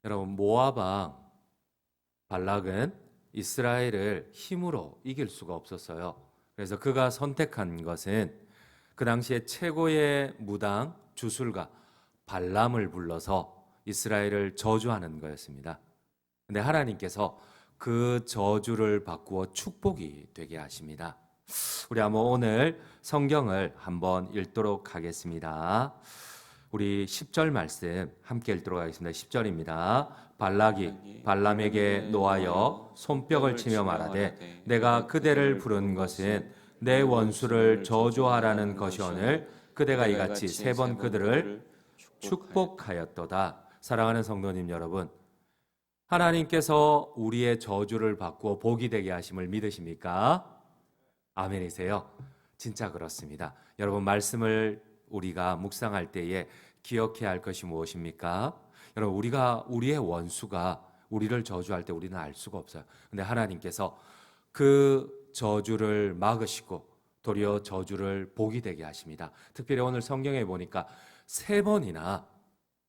여러분, 모압 왕 발락은 이스라엘을 힘으로 이길 수가 없었어요. 그래서 그가 선택한 것은 그 당시에 최고의 무당 주술가 발람을 불러서 이스라엘을 저주하는 거였습니다. 근데 하나님께서 그 저주를 바꾸어 축복이 되게 하십니다. 우리 한번 오늘 성경을 한번 읽도록 하겠습니다. 우리 10절 말씀 함께 읽도록 하겠습니다. 10절입니다. 발락이 발람에게 노하여 손뼉을 치며 말하되 내가 그대를 부른 것은 내 원수를 저주하라는 것이오늘 그대가 이같이 세 번 그들을 축복하였도다. 사랑하는 성도님 여러분, 하나님께서 우리의 저주를 바꾸어 복이 되게 하심을 믿으십니까? 아멘이세요? 진짜 그렇습니다. 여러분, 말씀을 우리가 묵상할 때에 기억해야 할 것이 무엇입니까? 여러분, 우리의 원수가 우리를 저주할 때 우리는 알 수가 없어요. 근데 하나님께서 그 저주를 막으시고 도리어 저주를 복이 되게 하십니다. 특별히 오늘 성경에 보니까 3번이나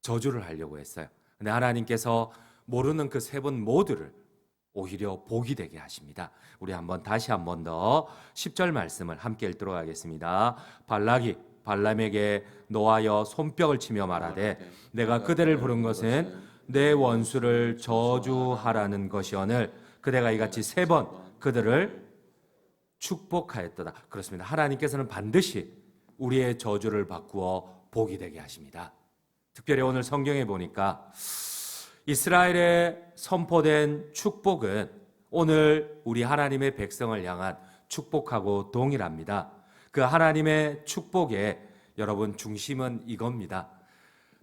저주를 하려고 했어요. 근데 하나님께서 모르는 그 3번 모두를 오히려 복이 되게 하십니다. 우리 다시 한 번 더 10절 말씀을 함께 읽도록 하겠습니다. 발락이 발람에게 노하여 손뼉을 치며 말하되 내가 그대를 부른 것은 내 원수를 저주하라는 것이오늘 그대가 이같이 3번 그들을 축복하였도다. 그렇습니다. 하나님께서는 반드시 우리의 저주를 바꾸어 복이 되게 하십니다. 특별히 오늘 성경에 보니까 이스라엘에 선포된 축복은 오늘 우리 하나님의 백성을 향한 축복하고 동일합니다. 그 하나님의 축복의 여러분 중심은 이겁니다.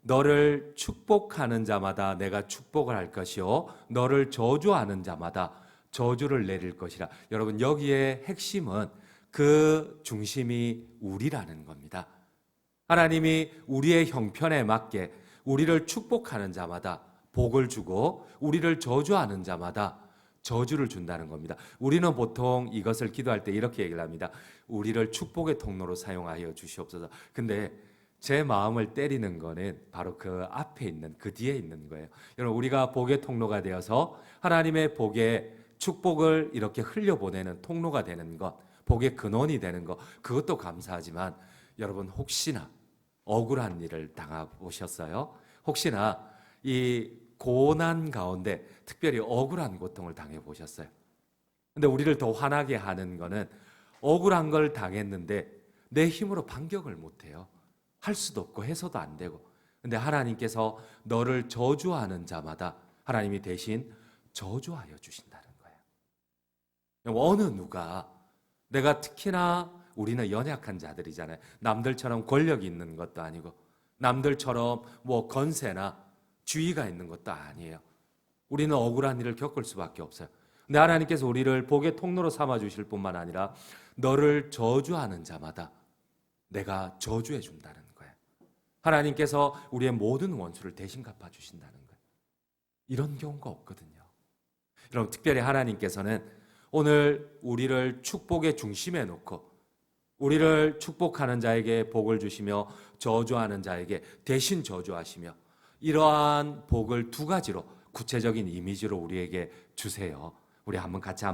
너를 축복하는 자마다 내가 축복을 할 것이요 너를 저주하는 자마다 저주를 내릴 것이라. 여러분, 여기에 핵심은 그 중심이 우리라는 겁니다. 하나님이 우리의 형편에 맞게 우리를 축복하는 자마다 복을 주고 우리를 저주하는 자마다 저주를 준다는 겁니다. 우리는 보통 이것을 기도할 때 이렇게 얘기를 합니다. 우리를 축복의 통로로 사용하여 주시옵소서. 근데 제 마음을 때리는 거는 바로 그 앞에 있는, 그 뒤에 있는 거예요. 여러분, 우리가 복의 통로가 되어서 하나님의 복의 축복을 이렇게 흘려보내는 통로가 되는 것, 복의 근원이 되는 것, 그것도 감사하지만 여러분, 혹시나 억울한 일을 당해보셨어요? 혹시나 이 고난 가운데 특별히 억울한 고통을 당해보셨어요? 근데 우리를 더 화나게 하는 거는 억울한 걸 당했는데 내 힘으로 반격을 못해요. 할 수도 없고 해서도 안 되고. 근데 하나님께서 너를 저주하는 자마다 하나님이 대신 저주하여 주신다는 거예요. 어느 누가, 내가 특히나 우리는 연약한 자들이잖아요. 남들처럼 권력이 있는 것도 아니고 남들처럼 뭐 건세나 주의가 있는 것도 아니에요. 우리는 억울한 일을 겪을 수밖에 없어요. 근데 하나님께서 우리를 복의 통로로 삼아 주실 뿐만 아니라 너를 저주하는 자마다 내가 저주해 준다는 거예요. 하나님께서 우리의 모든 원수를 대신 갚아 주신다는 거예요. 이런 경우가 없거든요. 여러분, 특별히 하나님께서는 오늘 우리를 축복의 중심에 놓고 우리를 축복하는 자에게 복을 주시며 저주하는 자에게 대신 저주하시며 이러한 복을 2가지로 구체적인 이미지로 우리에게 주세요. 우리 같이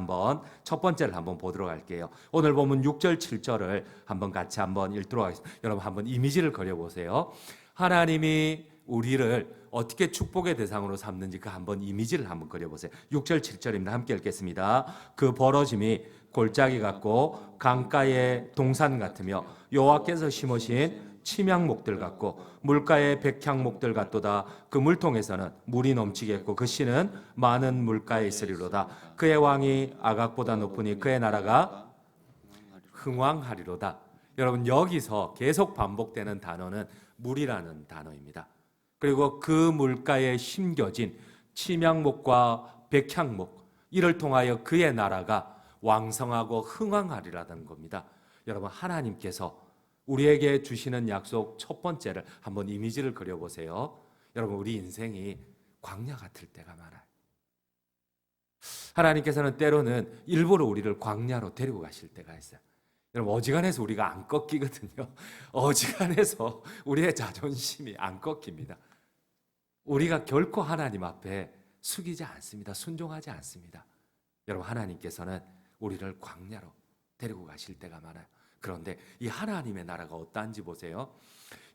첫 번째를 보도록 할게요. 오늘 보면 6절, 7절을 같이 읽도록 하겠습니다. 여러분 이미지를 그려보세요. 하나님이 우리를 어떻게 축복의 대상으로 삼는지 그 이미지를 그려보세요. 6절, 7절입니다. 함께 읽겠습니다. 그 벌어짐이 골짜기 같고 강가의 동산 같으며 여호와께서 심으신 침향목들 같고 물가의 백향목들 같도다. 그 물통에서는 물이 넘치겠고 그 씨는 많은 물가에 있으리로다. 그의 왕이 아각보다 높으니 그의 나라가 흥왕하리로다. 여러분, 여기서 계속 반복되는 단어는 물이라는 단어입니다. 그리고 그 물가에 심겨진 침향목과 백향목, 이를 통하여 그의 나라가 왕성하고 흥왕하리라는 겁니다. 여러분, 하나님께서 우리에게 주시는 약속 첫 번째를 이미지를 그려보세요. 여러분, 우리 인생이 광야 같을 때가 많아요. 하나님께서는 때로는 일부러 우리를 광야로 데리고 가실 때가 있어요. 여러분, 어지간해서 우리가 안 꺾이거든요. 어지간해서 우리의 자존심이 안 꺾입니다. 우리가 결코 하나님 앞에 숙이지 않습니다. 순종하지 않습니다. 여러분, 하나님께서는 우리를 광야로 데리고 가실 때가 많아요. 그런데 이 하나님의 나라가 어떠한지 보세요.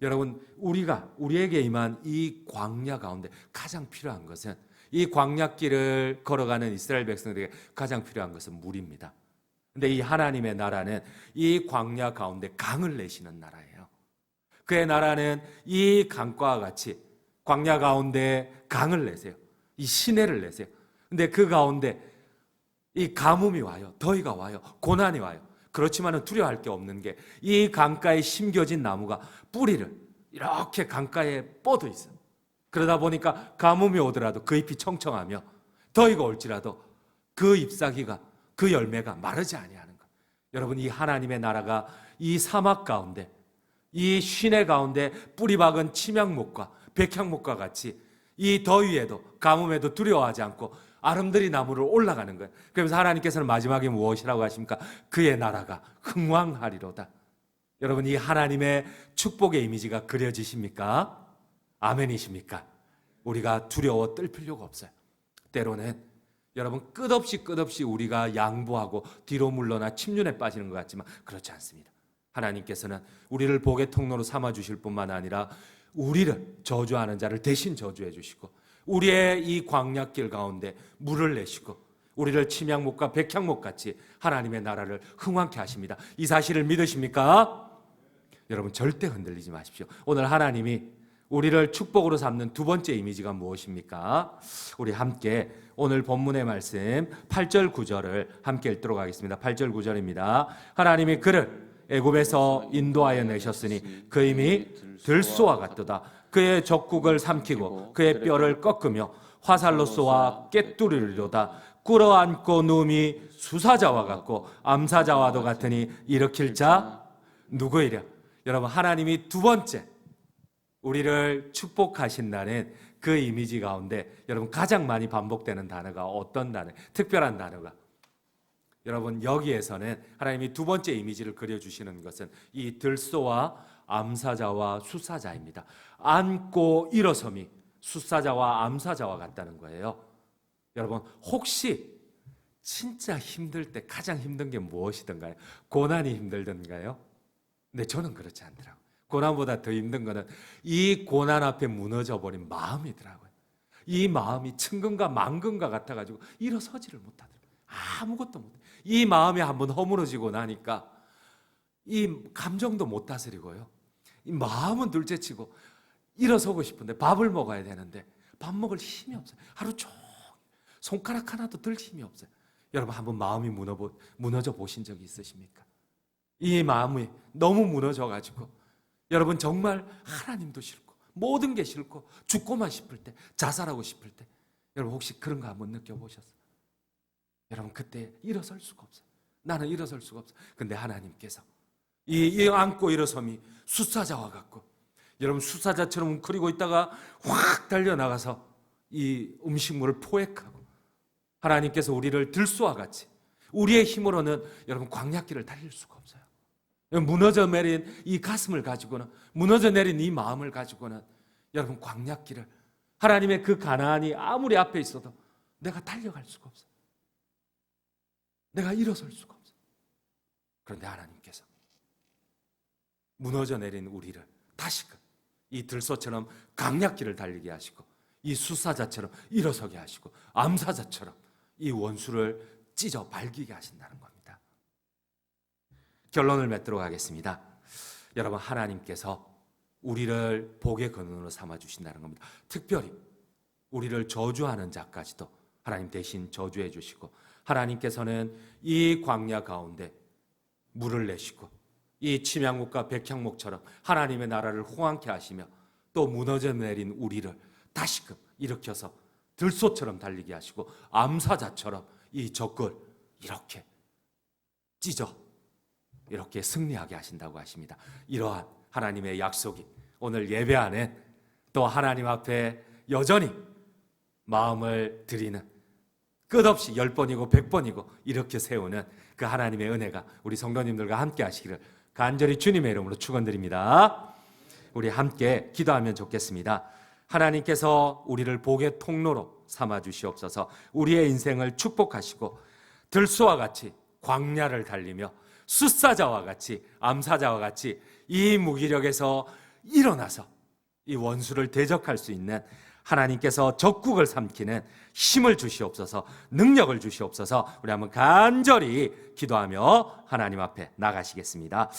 여러분, 우리에게 임한 이 광야 가운데 가장 필요한 것은, 이 광야길을 걸어가는 이스라엘 백성들에게 가장 필요한 것은 물입니다. 근데 이 하나님의 나라는 이 광야 가운데 강을 내시는 나라예요. 그의 나라는 이 강과 같이 광야 가운데 강을 내세요. 이 시내를 내세요. 근데 그 가운데 이 가뭄이 와요. 더위가 와요. 고난이 와요. 그렇지만은 두려워할 게 없는 게, 이 강가에 심겨진 나무가 뿌리를 이렇게 강가에 뻗어 있어요. 그러다 보니까 가뭄이 오더라도 그 잎이 청청하며, 더위가 올지라도 그 잎사귀가, 그 열매가 마르지 아니하는 것. 여러분, 이 하나님의 나라가 이 사막 가운데, 이 시내 가운데 뿌리 박은 침향목과 백향목과 같이 이 더위에도 가뭄에도 두려워하지 않고 아름드리 나무를 올라가는 거예요. 그래서 하나님께서는 마지막에 무엇이라고 하십니까? 그의 나라가 흥왕하리로다. 여러분, 이 하나님의 축복의 이미지가 그려지십니까? 아멘이십니까? 우리가 두려워 떨 필요가 없어요. 때로는 여러분, 끝없이 우리가 양보하고 뒤로 물러나 침륜에 빠지는 것 같지만 그렇지 않습니다. 하나님께서는 우리를 복의 통로로 삼아 주실 뿐만 아니라 우리를 저주하는 자를 대신 저주해 주시고, 우리의 이 광야길 가운데 물을 내시고, 우리를 침향목과 백향목 같이 하나님의 나라를 흥왕케 하십니다. 이 사실을 믿으십니까? 여러분, 절대 흔들리지 마십시오. 오늘 하나님이 우리를 축복으로 삼는 두 번째 이미지가 무엇입니까? 우리 함께 오늘 본문의 말씀 8절 9절을 함께 읽도록 하겠습니다. 8절 9절입니다. 하나님이 그를 애굽에서 인도하여 내셨으니 그 힘이 들소와 같도다. 그의 적국을 삼키고 그의 뼈를 꺾으며 화살로 쏘아 꿰뚫으리로다. 꿇어앉고 누움이 수사자와 같고 암사자와도 같으니 일으킬 자 누구이랴. 여러분, 하나님이 두 번째 우리를 축복하신다는 그 이미지 가운데 여러분, 가장 많이 반복되는 단어가 어떤 단어? 특별한 단어가, 여러분, 여기에서는 하나님이 두 번째 이미지를 그려주시는 것은 이 들소와 암사자와 수사자입니다. 앉고 일어섬이 수사자와 암사자와 같다는 거예요. 여러분, 혹시 진짜 힘들 때 가장 힘든 게 무엇이던가요? 고난이 힘들던가요? 근데 저는 그렇지 않더라고요. 고난보다 더 힘든 거는 이 고난 앞에 무너져 버린 마음이더라고요. 이 마음이 층근과 망근과 같아가지고 일어서지를 못하더라고요. 아무것도 못해. 이 마음이 한번 허물어지고 나니까 이 감정도 못 다스리고요. 이 마음은 둘째치고 일어서고 싶은데 밥을 먹어야 되는데 밥 먹을 힘이 없어요. 하루 종일 손가락 하나도 들 힘이 없어요. 여러분, 한번 마음이 무너져 보신 적이 있으십니까? 이 마음이 너무 무너져가지고 여러분, 정말 하나님도 싫고 모든 게 싫고 죽고만 싶을 때, 자살하고 싶을 때, 여러분 혹시 그런 거 한번 느껴보셨어요? 여러분, 그때 일어설 수가 없어요. 나는 일어설 수가 없어요. 근데 하나님께서 이 앉고 일어섬이 수사자와 같고, 여러분, 수사자처럼 웅크리고 있다가 확 달려나가서 이 음식물을 포획하고, 하나님께서 우리를 들소와 같이 우리의 힘으로는 여러분 광야길을 달릴 수가 없어요. 무너져 내린 이 가슴을 가지고는, 무너져 내린 이 마음을 가지고는 여러분 광야길을, 하나님의 그 가나안이 아무리 앞에 있어도 내가 달려갈 수가 없어요. 내가 일어설 수가 없어요. 그런데 하나님께서 무너져 내린 우리를 다시금 이 들소처럼 강약길을 달리게 하시고, 이 수사자처럼 일어서게 하시고, 암사자처럼 이 원수를 찢어 발기게 하신다는 겁니다. 결론을 맺도록 하겠습니다. 여러분, 하나님께서 우리를 복의 근원으로 삼아주신다는 겁니다. 특별히 우리를 저주하는 자까지도 하나님 대신 저주해 주시고, 하나님께서는 이 광야 가운데 물을 내시고 이 침향목과 백향목처럼 하나님의 나라를 호황케 하시며, 또 무너져 내린 우리를 다시금 일으켜서 들소처럼 달리게 하시고, 암사자처럼 이 적을 이렇게 찢어 이렇게 승리하게 하신다고 하십니다. 이러한 하나님의 약속이 오늘 예배 안에 또 하나님 앞에 여전히 마음을 드리는, 끝없이 10번이고 100번이고 이렇게 세우는 그 하나님의 은혜가 우리 성도님들과 함께 하시기를 간절히 주님의 이름으로 축원드립니다. 우리 함께 기도하면 좋겠습니다. 하나님께서 우리를 복의 통로로 삼아 주시옵소서. 우리의 인생을 축복하시고 들소와 같이 광야를 달리며 숫사자와 같이 암사자와 같이 이 무기력에서 일어나서 이 원수를 대적할 수 있는 하나님께서 적국을 삼키는 힘을 주시옵소서, 능력을 주시옵소서. 우리 한번 간절히 기도하며 하나님 앞에 나가시겠습니다.